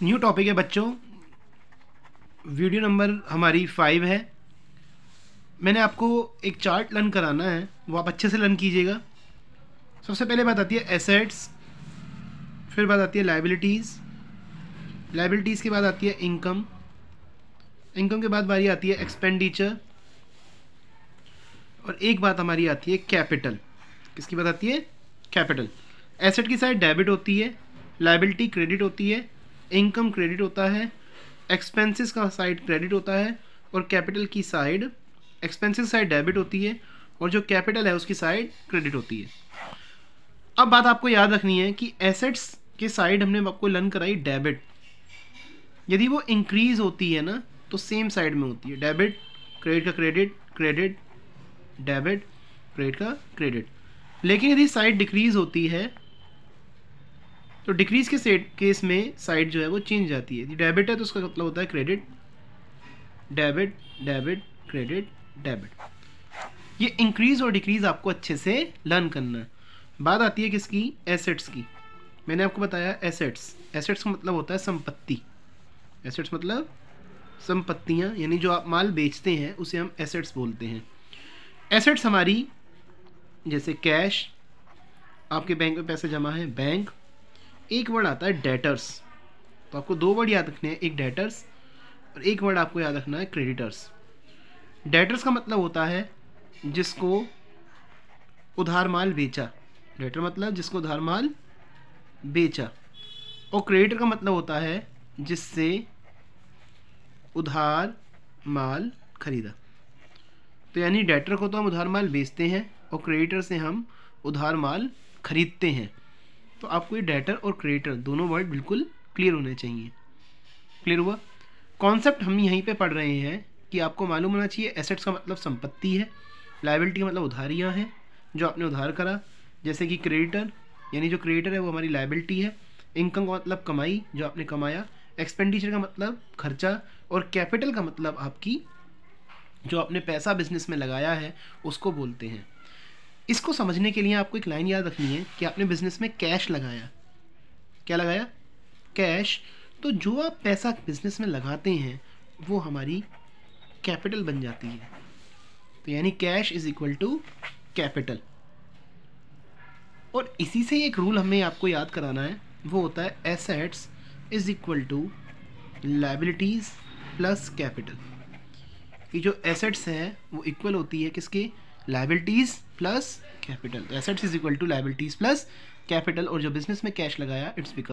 New topic है बच्चों, video number हमारी 5 है। मैंने आपको एक चार्ट लर्न कराना है, वो आप अच्छे से लर्न कीजिएगा। सबसे पहले बात आती है एसेट्स, फिर बात आती है लायबिलिटीज़, लायबिलिटीज़ के बाद आती है इनकम, इनकम के बाद बारी आती है एक्सपेंडिचर, और एक बात हमारी आती है कैपिटल। किसकी बात आती है? कैपिटल। एसेट की साइड डेबिट होती है, लायबिलिटी क्रेडिट होती है, इनकम क्रेडिट होता है, एक्सपेंसेस का साइड क्रेडिट होता है, और कैपिटल की साइड, एक्सपेंसेस साइड डेबिट होती है और जो कैपिटल है उसकी साइड क्रेडिट होती है। अब बात आपको याद रखनी है कि एसेट्स के साइड हमने आपको लर्न कराई डेबिट। यदि वो इंक्रीज होती है ना तो सेम साइड में होती है, डेबिट क्रेडिट का क्रेडिट, क्रेडिट डेबिट क्रेडिट का क्रेडिट। लेकिन यदि साइड डिक्रीज होती है तो डिक्रीज के केस में साइड जो है वो चेंज जाती है। यदि डेबिट है तो उसका मतलब होता है credit, debit debit credit debit. ये इंक्रीज और डिक्रीज आपको अच्छे से लर्न करना है। बात आती है किसकी? एसेट्स की। मैंने आपको बताया एसेट्स, एसेट्स का मतलब होता है संपत्ति। एसेट्स मतलब संपत्तियां, यानी जो आप माल बेचते हैं उसे हम एसेट्स बोलते हैं। एसेट्स हमारी जैसे कैश, आपके बैंक में पैसे जमा है, बैंक। एक वर्ड आता है डेटर्स, तो आपको दो वर्ड याद रखने हैं, एक डेटर्स और एक वर्ड आपको याद रखना है क्रेडिटर्स। डेटर्स का मतलब होता है जिसको उधार माल बेचा, डेटर मतलब जिसको उधार माल बेचा, और क्रेडिटर का मतलब होता है जिससे उधार माल खरीदा। तो यानी डेटर को तो हम उधार माल बेचते हैं और क्रेडिटर से हम उधार माल खरीदते हैं। तो आपको ये डेटर और क्रेडिटर दोनों वर्ड बिल्कुल क्लियर होने चाहिए। क्लियर हुआ? कॉन्सेप्ट हम यहीं पे पढ़ रहे हैं कि आपको मालूम होना चाहिए एसेट्स का मतलब संपत्ति है, लायबिलिटी का मतलब उधारियाँ हैं जो आपने उधार करा, जैसे कि क्रेडिटर यानी जो क्रेडिटर है वो हमारी लायबिलिटी है, इनकम का मतलब कमाई जो आपने कमाया, एक्सपेंडिचर का मतलब खर्चा, और कैपिटल का मतलब आपकी जो आपने पैसा बिजनेस में लगाया है उसको बोलते हैं। इसको समझने के लिए आपको एक लाइन याद रखनी है कि आपने बिजनेस में कैश लगाया। क्या लगाया? कैश। तो जो आप पैसा बिजनेस में लगाते हैं वो हमारी कैपिटल बन जाती है। तो यानी cash is equal to capital. और इसी से एक रूल हमें आपको याद कराना है, वो होता है assets is equal to liabilities plus capital. कि जो एसेट्स हैं वो इक्वल होती है किसके? Liabilities plus capital. Assets is equal to liabilities plus capital, और जो बिजनेस में कैश लगाया इट्स बिकम